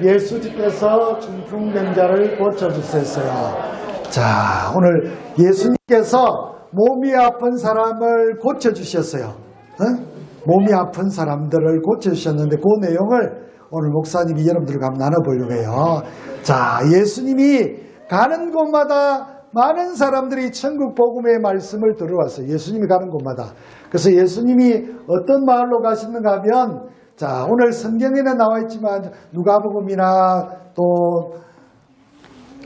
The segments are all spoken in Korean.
예수님께서 중풍병자를 고쳐주셨어요. 자, 오늘 예수님께서 몸이 아픈 사람을 고쳐주셨어요. 몸이 아픈 사람들을 고쳐주셨는데 그 내용을 오늘 목사님이 여러분들과 한번 나눠보려고 해요. 자, 예수님이 가는 곳마다 많은 사람들이 천국 복음의 말씀을 들어왔어요. 예수님이 가는 곳마다. 그래서 예수님이 어떤 마을로 가시는가 하면, 자, 오늘 성경에는 나와 있지만 누가복음이나 또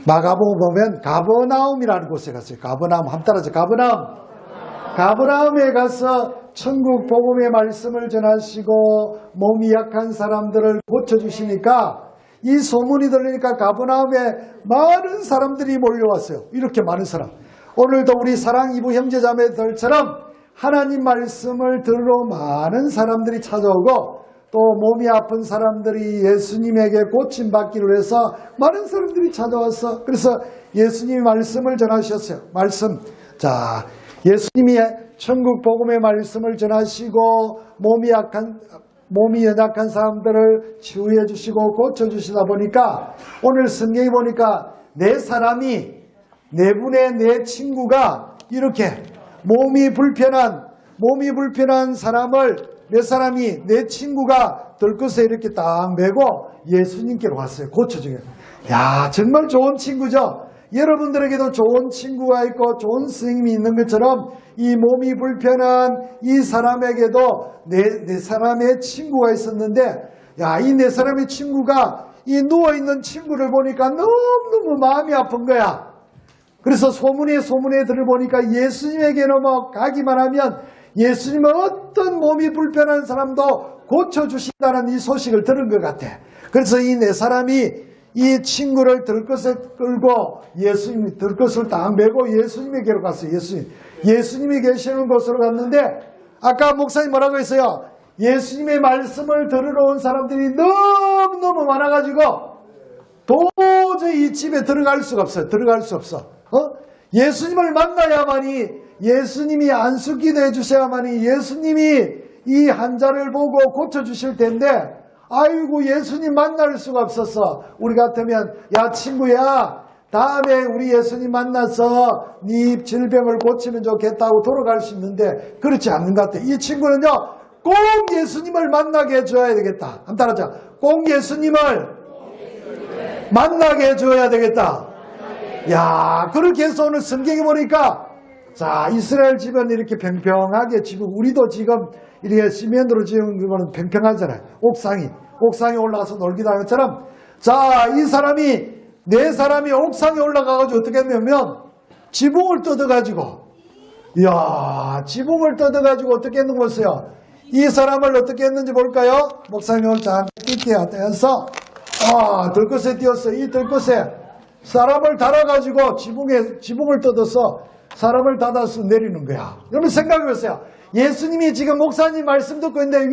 마가복음 보면 가버나움이라는 곳에 갔어요. 가버나움, 한번 따라하죠. 가버나움. 가버나움에 가서 천국 복음의 말씀을 전하시고 몸이 약한 사람들을 고쳐주시니까 이 소문이 들리니까 가버나움에 많은 사람들이 몰려왔어요. 이렇게 많은 사람. 오늘도 우리 사랑 이부 형제자매들처럼 하나님 말씀을 들으러 많은 사람들이 찾아오고 또 몸이 아픈 사람들이 예수님에게 고침받기로 해서 많은 사람들이 찾아와서 그래서 예수님이 말씀을 전하셨어요. 말씀. 자, 예수님이 천국 복음의 말씀을 전하시고 몸이 연약한 사람들을 치유해 주시고 고쳐 주시다 보니까 오늘 성경에 보니까 네 분의 네 친구가 이렇게 몸이 불편한 사람을 네 친구가 들것에 이렇게 딱 메고 예수님께로 왔어요. 고쳐주게. 야, 정말 좋은 친구죠. 여러분들에게도 좋은 친구가 있고 좋은 스님이 있는 것처럼 이 몸이 불편한 이 사람에게도 네 사람의 친구가 있었는데, 야, 이 네 사람의 친구가 이 누워있는 친구를 보니까 너무너무 마음이 아픈 거야. 그래서 소문에 들어보니까 예수님에게 넘어가기만 하면 예수님은 어떤 몸이 불편한 사람도 고쳐주신다는 이 소식을 들은 것 같아. 그래서 이 네 사람이 이 친구를 들것에 끌고 예수님이 들것을 딱 메고 예수님에게로 갔어요. 예수님이 계시는 곳으로 갔는데 아까 목사님 뭐라고 했어요? 예수님의 말씀을 들으러 온 사람들이 너무너무 많아가지고 도저히 이 집에 들어갈 수가 없어요. 들어갈 수 없어. 예수님을 만나야만이, 예수님이 안수기도 해주셔야만이 예수님이 이 환자를 보고 고쳐주실 텐데 아이고 예수님 만날 수가 없었어. 우리 같으면 야 친구야 다음에 우리 예수님 만나서 네 질병을 고치면 좋겠다고 돌아갈 수 있는데 그렇지 않는 것 같아. 이 친구는요 꼭 예수님을 만나게 해줘야 되겠다. 한번 따라하자. 꼭 예수님을 만나게 해줘야 되겠다. 야, 그렇게 해서 오늘 성경에 보니까 자, 이스라엘 집은 이렇게 평평하게 지금 우리도 지금 이렇게 시멘트로 지은 거는 평평하잖아요. 옥상에 올라가서 놀기도 하는 것처럼 자, 네 사람이 옥상에 올라가가지고 어떻게 했냐면 지붕을 뜯어가지고 어떻게 했는 거 보세요. 이 사람을 어떻게 했는지 볼까요? 목사님을 잠깐 띄어서 들것에 띄었어. 이 들것에 사람을 달아가지고 지붕을 뜯어서 사람을 닫아서 내리는 거야. 여러분 생각해보세요. 예수님이 지금 목사님 말씀 듣고 있는데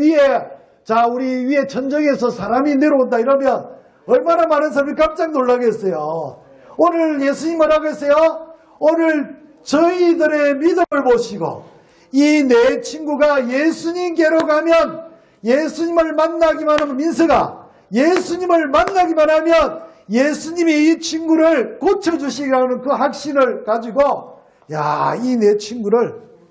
우리 위에 천정에서 사람이 내려온다 이러면 얼마나 많은 사람이 깜짝 놀라겠어요. 오늘 예수님 뭐라고 했어요? 오늘 저희들의 믿음을 보시고 이 내 친구가 예수님께로 가면 예수님을 만나기만 하면 민서가 예수님을 만나기만 하면 예수님이 이 친구를 고쳐주시라는 그 확신을 가지고 이 내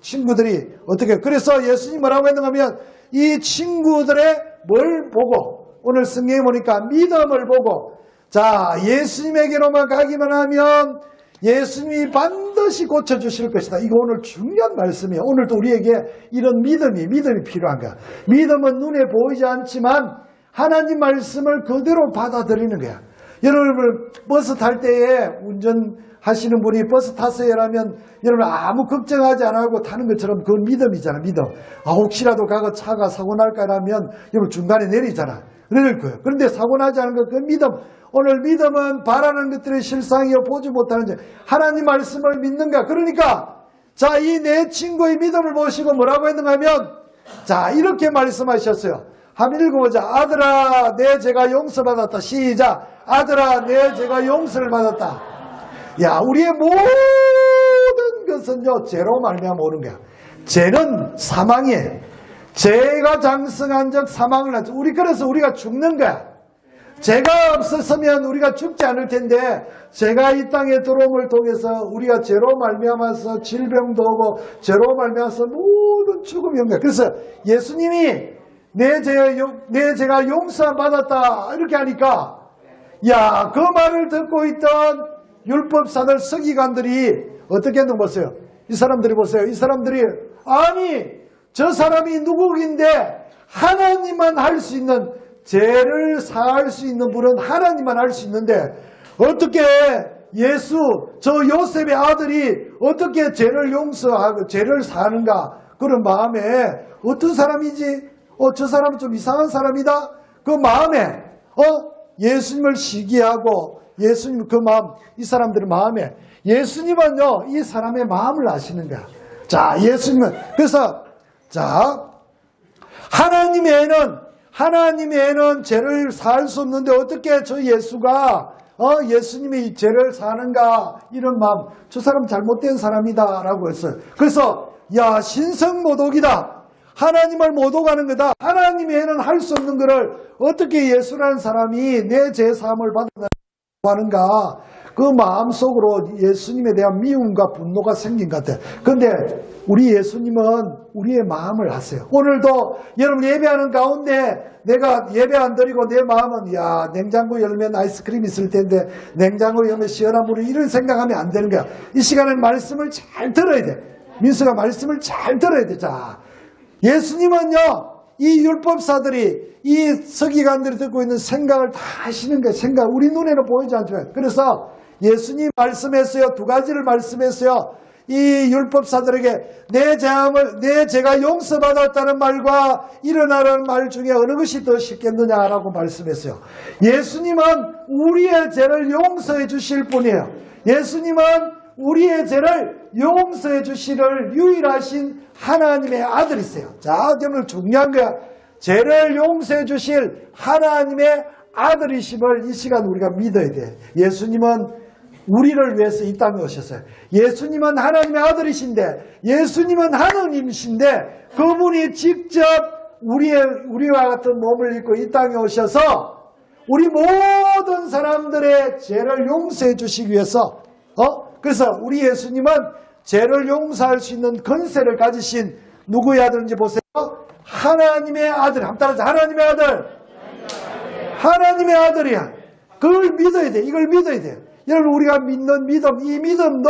친구들이 어떻게 그래서 예수님 뭐라고 했는가 하면 이 친구들의 뭘 보고 오늘 성경에 보니까 믿음을 보고 자 예수님에게로만 가기만 하면 예수님이 반드시 고쳐주실 것이다. 이거 오늘 중요한 말씀이에요. 오늘도 우리에게 이런 믿음이 필요한 거야. 믿음은 눈에 보이지 않지만 하나님 말씀을 그대로 받아들이는 거야. 여러분 버스 탈 때에 운전하시는 분이 버스 타세요라면 여러분 아무 걱정하지 않고 타는 것처럼 그건 믿음이잖아. 믿음. 혹시라도 차가 사고 날까라면 여러분 중간에 내리잖아. 그럴 거예요. 그런데 사고 나지 않은 것 그건 믿음. 오늘 믿음은 바라는 것들의 실상이요 보지 못하는 자. 하나님 말씀을 믿는가. 그러니까 자, 이 내 친구의 믿음을 보시고 뭐라고 했는가 하면 자 이렇게 말씀하셨어요. 한번 읽어보자. 아들아 내 죄가 용서받았다. 시작. 아들아 내 죄가 용서를 받았다. 야, 우리의 모든 것은요 죄로 말미암아 오는 거야. 죄는 사망이에요. 죄가 장성한 적 사망을 낳죠. 그래서 우리가 죽는 거야. 죄가 없었으면 우리가 죽지 않을 텐데 죄가 이 땅에 들어옴을 통해서 우리가 죄로 말미암아서 질병도 오고 죄로 말미암아서 모든 죽음이 온 거야. 그래서 예수님이 내 죄가 용서 받았다 이렇게 하니까 야, 그 말을 듣고 있던 율법사들 서기관들이 어떻게 했는 보세요. 이 사람들이 보세요. 이 사람들이 아니 저 사람이 누구인데 하나님만 할 수 있는 죄를 사할 수 있는 분은 하나님만 할 수 있는데 어떻게 예수 저 요셉의 아들이 어떻게 죄를 용서하고 죄를 사는가 그런 마음에 어떤 사람이지? 저 사람은 좀 이상한 사람이다. 그 마음에 예수님을 시기하고 예수님 그 마음 이 사람들의 마음에 예수님은요 이 사람의 마음을 아시는 거야. 자 예수님은 그래서 자 하나님 외에는 죄를 사할 수 없는데 어떻게 저 예수가 예수님이 죄를 사는가 이런 마음 저 사람 잘못된 사람이다 라고 했어요. 그래서 야 신성모독이다. 하나님을 모독하는 거다. 하나님 외에는 할 수 없는 것을 어떻게 예수라는 사람이 내 죄사함을 받는가 그 마음속으로 예수님에 대한 미움과 분노가 생긴 것 같아요. 그런데 우리 예수님은 우리의 마음을 아세요. 오늘도 여러분 예배하는 가운데 내가 예배 안 드리고 내 마음은 야 냉장고 열면 아이스크림 있을 텐데 냉장고 열면 시원한 물이 이런 생각하면 안 되는 거야. 이 시간에 말씀을 잘 들어야 돼. 민수가 말씀을 잘 들어야 돼. 자, 예수님은요 이 율법사들이 이 서기관들이 듣고 있는 생각을 다 하시는 거예요. 생각 우리 눈에는 보이지 않지만 그래서 예수님 말씀했어요. 두 가지를 말씀했어요. 이 율법사들에게 내 죄가 용서받았다는 말과 일어나라는 말 중에 어느 것이 더 쉽겠느냐라고 말씀했어요. 예수님은 우리의 죄를 용서해 주실 분이에요. 예수님은 우리의 죄를 용서해 주시를 유일하신 하나님의 아들이세요. 자, 오늘 중요한 거야. 죄를 용서해 주실 하나님의 아들이심을 이 시간 우리가 믿어야 돼. 예수님은 우리를 위해서 이 땅에 오셨어요. 예수님은 하나님의 아들이신데 예수님은 하느님이신데 그분이 직접 우리와 같은 몸을 입고 이 땅에 오셔서 우리 모든 사람들의 죄를 용서해 주시기 위해서 그래서 우리 예수님은 죄를 용서할 수 있는 권세를 가지신 누구의 아들인지 보세요. 하나님의 아들. 한번 따라서 하나님의 아들. 하나님의 아들이야. 그걸 믿어야 돼. 이걸 믿어야 돼. 여러분 우리가 믿는 믿음, 이 믿음도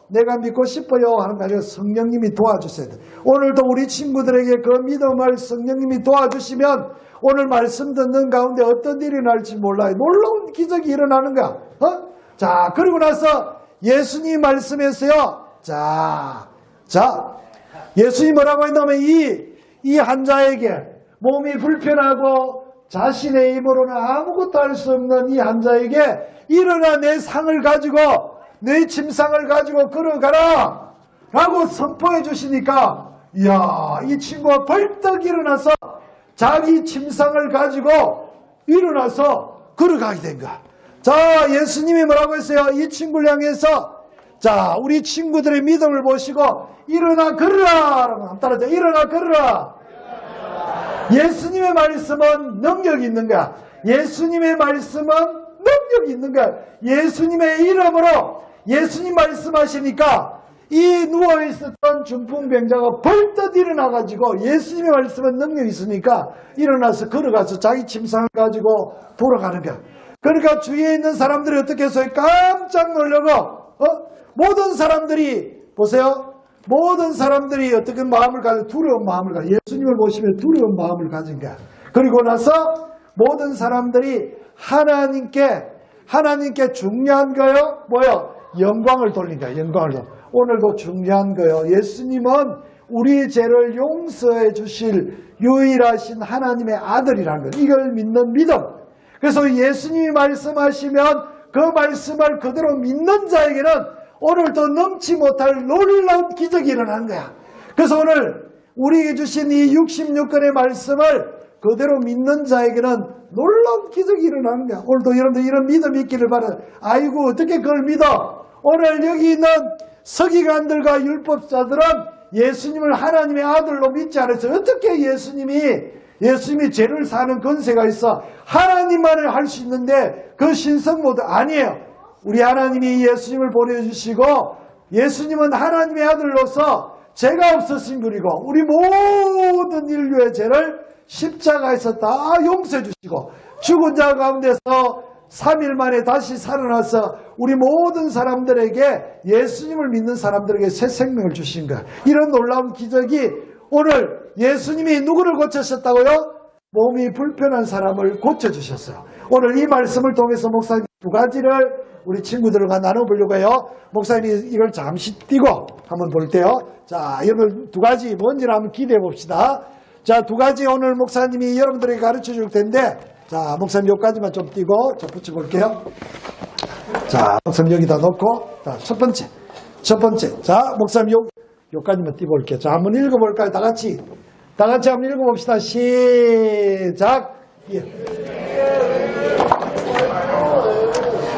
내가 믿고 싶어요 하는 거 아니라 성령님이 도와주셔야 돼. 오늘도 우리 친구들에게 그 믿음을 성령님이 도와주시면 오늘 말씀 듣는 가운데 어떤 일이 날지 몰라요. 놀라운 기적이 일어나는 거야. 자, 그리고 나서 예수님 말씀했어요. 자, 예수님 뭐라고 했냐면 이 환자에게 몸이 불편하고 자신의 힘으로는 아무것도 할 수 없는 이 환자에게 일어나 내 상을 가지고 내 침상을 가지고 걸어가라 라고 선포해 주시니까 이야 이 친구가 벌떡 일어나서 자기 침상을 가지고 일어나서 걸어가게 된 거야. 자, 예수님이 뭐라고 했어요? 이 친구를 향해서 자, 우리 친구들의 믿음을 보시고 일어나 걸으라 라고 따라서 일어나 걸으라. 예수님의 말씀은 능력이 있는 거야. 예수님의 말씀은 능력이 있는 거야. 예수님의 이름으로 예수님 말씀하시니까 이 누워있었던 중풍병자가 벌떡 일어나가지고 예수님의 말씀은 능력이 있으니까 일어나서 걸어가서 자기 침상을 가지고 돌아가는 거야. 그러니까 주위에 있는 사람들이 어떻게 해서 깜짝 놀라고 모든 사람들이 보세요. 모든 사람들이 어떻게 마음을 가지고 두려운 마음을 가지고 예수님을 보시면 두려운 마음을 가진 거야. 그리고 나서 모든 사람들이 하나님께 중요한 거요. 뭐요? 영광을 돌린 거야. 영광을 돌린. 오늘도 중요한 거요. 예수님은 우리 죄를 용서해 주실 유일하신 하나님의 아들이라는 거. 이걸 믿는 믿음. 그래서 예수님이 말씀하시면 그 말씀을 그대로 믿는 자에게는 오늘도 넘지 못할 놀라운 기적이 일어나는 거야. 그래서 오늘 우리에게 주신 이 66권의 말씀을 그대로 믿는 자에게는 놀라운 기적이 일어나는 거야. 오늘도 여러분들 이런 믿음이 있기를 바라요. 아이고 어떻게 그걸 믿어? 오늘 여기 있는 서기관들과 율법자들은 예수님을 하나님의 아들로 믿지 않았어요. 어떻게 예수님이 예수님이 죄를 사는 권세가 있어 하나님만을 할 수 있는데 그 신성 모드 아니에요. 우리 하나님이 예수님을 보내주시고 예수님은 하나님의 아들로서 죄가 없으신 분이고 우리 모든 인류의 죄를 십자가에서 다 용서해 주시고 죽은 자 가운데서 3일 만에 다시 살아나서 우리 모든 사람들에게 예수님을 믿는 사람들에게 새 생명을 주신 거예요. 이런 놀라운 기적이 오늘 예수님이 누구를 고치셨다고요? 몸이 불편한 사람을 고쳐주셨어요. 오늘 이 말씀을 통해서 목사님 두 가지를 우리 친구들과 나눠보려고 해요. 목사님이 이걸 잠시 띄고 한번 볼 때요. 자, 여러분 두 가지 뭔지를 한번 기대해 봅시다. 자, 두 가지 오늘 목사님이 여러분들에게 가르쳐 줄 텐데, 자, 목사님 여기까지만 좀 띄고 저 붙여볼게요. 자, 목사님 여기다 놓고, 자, 첫 번째. 자, 목사님 여기까지만 띄워볼게요. 자, 한번 읽어볼까요? 다 같이 한번 읽어봅시다. 시작. 예.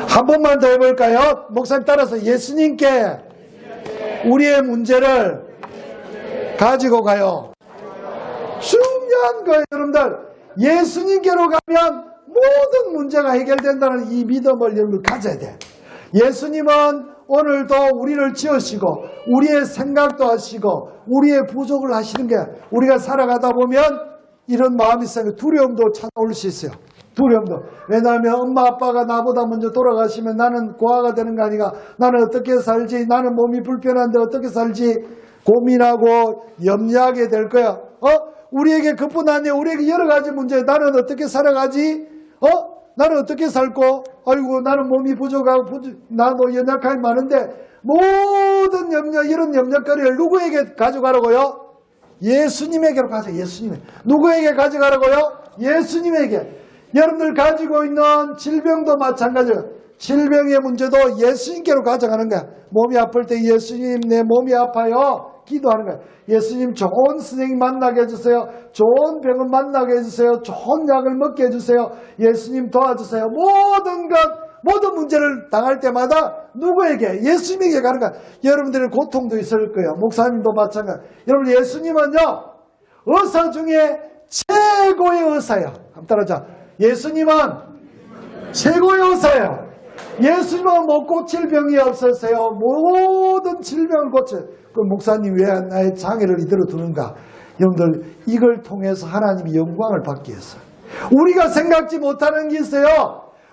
한 번만 더 해볼까요? 목사님 따라서 예수님께 우리의 문제를 가지고 가요. 중요한 거예요, 여러분들. 예수님께로 가면 모든 문제가 해결된다는 이 믿음을 여러분 가져야 돼. 예수님은 오늘도 우리를 지으시고 우리의 생각도 하시고 우리의 부족을 하시는 게 우리가 살아가다 보면 이런 마음이 있어요. 두려움도 찾아올 수 있어요. 두려움도. 왜냐하면 엄마 아빠가 나보다 먼저 돌아가시면 나는 고아가 되는 거 아니가. 나는 어떻게 살지. 나는 몸이 불편한데 어떻게 살지. 고민하고 염려하게 될 거야. 우리에게 그뿐 아니에요. 우리에게 여러 가지 문제. 나는 어떻게 살아가지? 나는 어떻게 살고? 아이고 나는 몸이 부족하고 나도 연약함이 많은데 모든 염려 이런 염려거리를 누구에게 가져가라고요? 예수님에게로 가세요. 예수님에. 누구에게 가져가라고요? 예수님에게. 여러분들 가지고 있는 질병도 마찬가지예요. 질병의 문제도 예수님께로 가져가는 거야. 몸이 아플 때 예수님 내 몸이 아파요. 기도하는 거야. 예수님 좋은 선생님 만나게 해주세요. 좋은 병원 만나게 해주세요. 좋은 약을 먹게 해주세요. 예수님 도와주세요. 모든 문제를 당할 때마다 누구에게? 예수님에게 가는 거야. 여러분들의 고통도 있을 거예요. 목사님도 마찬가지. 여러분 예수님은요. 의사 중에 최고의 의사예요. 한번 따라하자. 예수님은 최고의 의사예요. 예수님은 못 고칠 병이 없었어요. 모든 질병을 고쳐요. 그 목사님 왜 나의 장애를 이대로 두는가? 여러분들 이걸 통해서 하나님이 영광을 받기 위해서 우리가 생각지 못하는 게 있어요.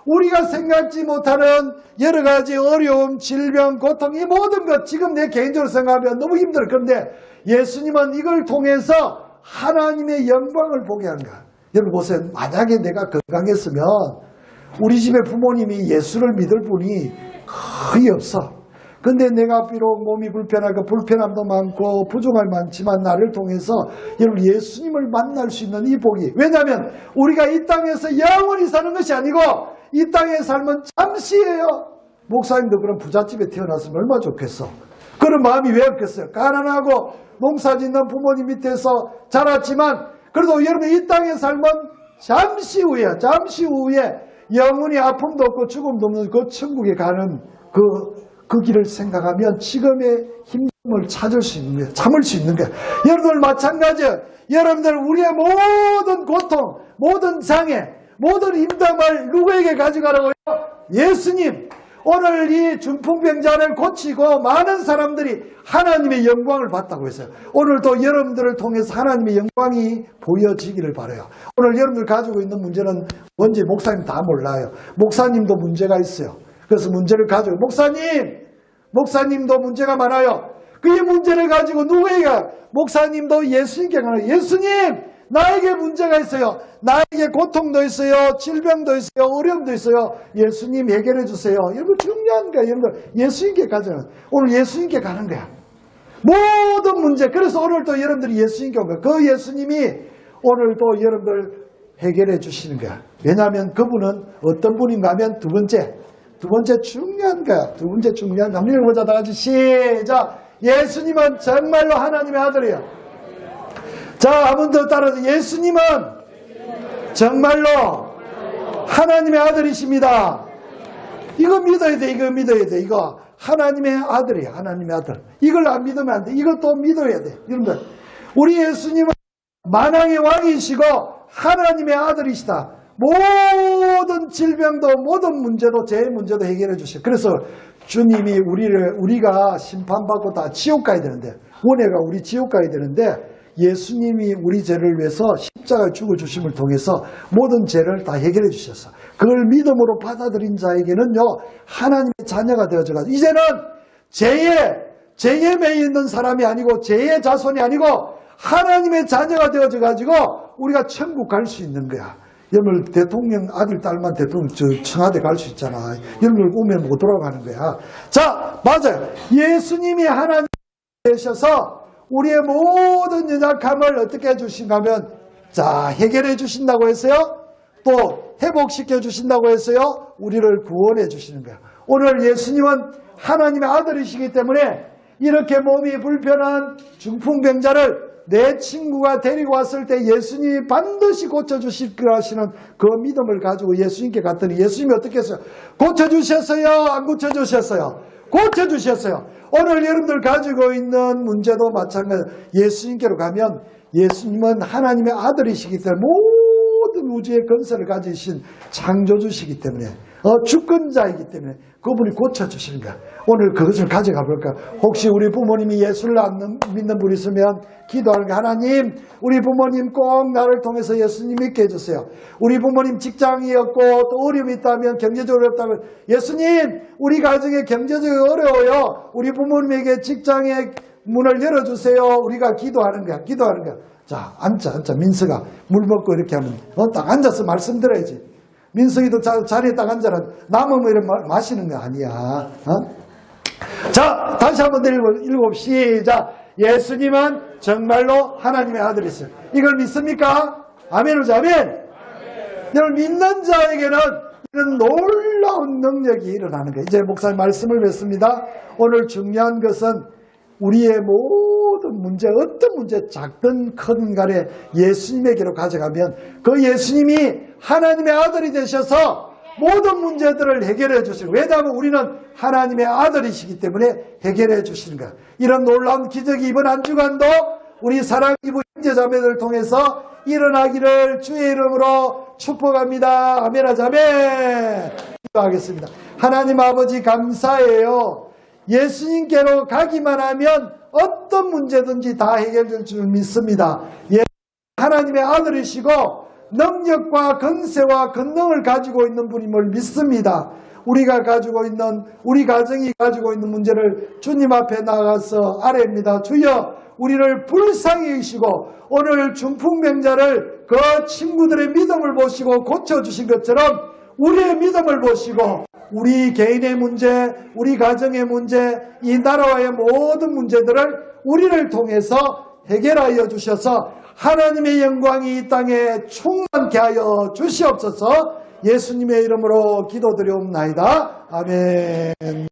우리가 생각지 못하는 여러 가지 어려움, 질병, 고통 이 모든 것 지금 내 개인적으로 생각하면 너무 힘들어요. 그런데 예수님은 이걸 통해서 하나님의 영광을 보게 하는 거야. 여러분 보세요. 만약에 내가 건강했으면 우리 집에 부모님이 예수를 믿을 분이 거의 없어. 근데 내가 비록 몸이 불편하고 불편함도 많고 부족함이 많지만 나를 통해서 여러분 예수님을 만날 수 있는 이 복이. 왜냐하면 우리가 이 땅에서 영원히 사는 것이 아니고 이 땅의 삶은 잠시예요. 목사님도 그런 부잣집에 태어났으면 얼마나 좋겠어. 그런 마음이 왜 없겠어요. 가난하고 농사짓는 부모님 밑에서 자랐지만 그래도 여러분 이 땅의 삶은 잠시 후에 영원히 아픔도 없고 죽음도 없는 그 천국에 가는 그 길을 생각하면 지금의 힘을 찾을 수 있는 거예요. 참을 수 있는 거예요. 여러분들 마찬가지예요. 여러분들 우리의 모든 고통, 모든 장애, 모든 힘듦을 누구에게 가져가라고요? 예수님. 오늘 이 중풍병자를 고치고 많은 사람들이 하나님의 영광을 받다고 했어요. 오늘도 여러분들을 통해서 하나님의 영광이 보여지기를 바라요. 오늘 여러분들 가지고 있는 문제는 뭔지 목사님 다 몰라요. 목사님도 문제가 있어요. 그래서 문제를 가지고 목사님도 문제가 많아요. 그 문제를 가지고 누구에게? 목사님도 예수님께 가요. 예수님 나에게 문제가 있어요. 나에게 고통도 있어요. 질병도 있어요. 어려움도 있어요. 예수님 해결해 주세요. 여러분 중요한 거야. 여러분 예수님께 가잖아요. 오늘 예수님께 가는 거야. 모든 문제. 그래서 오늘도 여러분들이 예수님께 온 거야. 그 예수님이 오늘도 여러분들 해결해 주시는 거야. 왜냐하면 그분은 어떤 분인가 하면 두 번째 중요한 거야. 두 번째 중요한 거. 한번 읽어보자. 다 같이 시작. 예수님은 정말로 하나님의 아들이에요. 자, 한 번 더 따라서 예수님은 정말로 하나님의 아들이십니다. 이거 믿어야 돼. 이거 하나님의 아들이에요. 하나님의 아들. 이걸 안 믿으면 안 돼. 이것도 믿어야 돼. 여러분들 우리 예수님은 만왕의 왕이시고 하나님의 아들이시다. 모든 질병도 모든 문제도 제 문제도 해결해 주시고, 그래서 주님이 우리가 심판받고 다 지옥 가야 되는데, 원해가 우리 지옥 가야 되는데, 예수님이 우리 죄를 위해서 십자가에 죽어주심을 통해서 모든 죄를 다 해결해 주셨어. 그걸 믿음으로 받아들인 자에게는요, 하나님의 자녀가 되어져가지고 이제는 죄에 매여 있는 사람이 아니고 죄의 자손이 아니고 하나님의 자녀가 되어져가지고 우리가 천국 갈 수 있는 거야. 여러분, 대통령 아들 딸만 대통령 청와대 갈 수 있잖아. 여러분 오면 못 돌아가는 거야. 자, 맞아요. 예수님이 하나님 되셔서 우리의 모든 연약함을 어떻게 해주신가 하면, 자, 해결해 주신다고 했어요. 또 회복시켜 주신다고 했어요. 우리를 구원해 주시는 거야. 오늘 예수님은 하나님의 아들이시기 때문에 이렇게 몸이 불편한 중풍병자를 내 친구가 데리고 왔을 때 예수님이 반드시 고쳐주실 거라 하시는 그 믿음을 가지고 예수님께 갔더니 예수님이 어떻게 했어요? 고쳐주셨어요? 안 고쳐주셨어요? 고쳐주셨어요. 오늘 여러분들 가지고 있는 문제도 마찬가지로 예수님께로 가면 예수님은 하나님의 아들이시기 때문에 모든 우주의 건설을 가지신 창조주시기 때문에 주권자이기 때문에 그분이 고쳐주시는 거야. 오늘 그것을 가져가 볼까? 혹시 우리 부모님이 예수를 안 믿는 분이 있으면 기도하는 게, 하나님, 우리 부모님 꼭 나를 통해서 예수님 믿게 해주세요. 우리 부모님 직장이 없고 또 어려움이 있다면, 경제적으로 어렵다면, 예수님, 우리 가정에 경제적으로 어려워요. 우리 부모님에게 직장의 문을 열어주세요. 우리가 기도하는 거야. 기도하는 거야. 자, 앉아. 민서가 물 먹고 이렇게 하면 딱 앉아서 말씀드려야지. 민석이도 자리에 딱 앉아라. 남으면 이런 마시는 거 아니야. 자, 다시 한번 읽어 시작. 예수님은 정말로 하나님의 아들이세요. 이걸 믿습니까? 아멘. 아멘. 여러분, 믿는 자에게는 이런 놀라운 능력이 일어나는 거예요. 이제 목사님 말씀을 맺습니다. 오늘 중요한 것은 우리의 모든 문제, 어떤 문제 작든 큰 간에 예수님에게로 가져가면 그 예수님이 하나님의 아들이 되셔서 모든 문제들을 해결해 주시고, 왜냐하면 우리는 하나님의 아들이시기 때문에 해결해 주시는 거야. 이런 놀라운 기적이 이번 한 주간도 우리 사랑하는 형제자매들을 통해서 일어나기를 주의 이름으로 축복합니다. 아멘 하자. 아멘. 기도하겠습니다. 하나님 아버지, 감사해요. 예수님께로 가기만 하면 어떤 문제든지 다 해결될 줄 믿습니다. 하나님의 아들이시고 능력과 권세와 권능을 가지고 있는 분임을 믿습니다. 우리가 가지고 있는, 우리 가정이 가지고 있는 문제를 주님 앞에 나가서 아뢰입니다. 주여, 우리를 불쌍히 여기시고 오늘 중풍병자를 그 친구들의 믿음을 보시고 고쳐주신 것처럼 우리의 믿음을 보시고 우리 개인의 문제, 우리 가정의 문제, 이 나라와의 모든 문제들을 우리를 통해서 해결하여 주셔서 하나님의 영광이 이 땅에 충만케 하여 주시옵소서. 예수님의 이름으로 기도드리옵나이다. 아멘.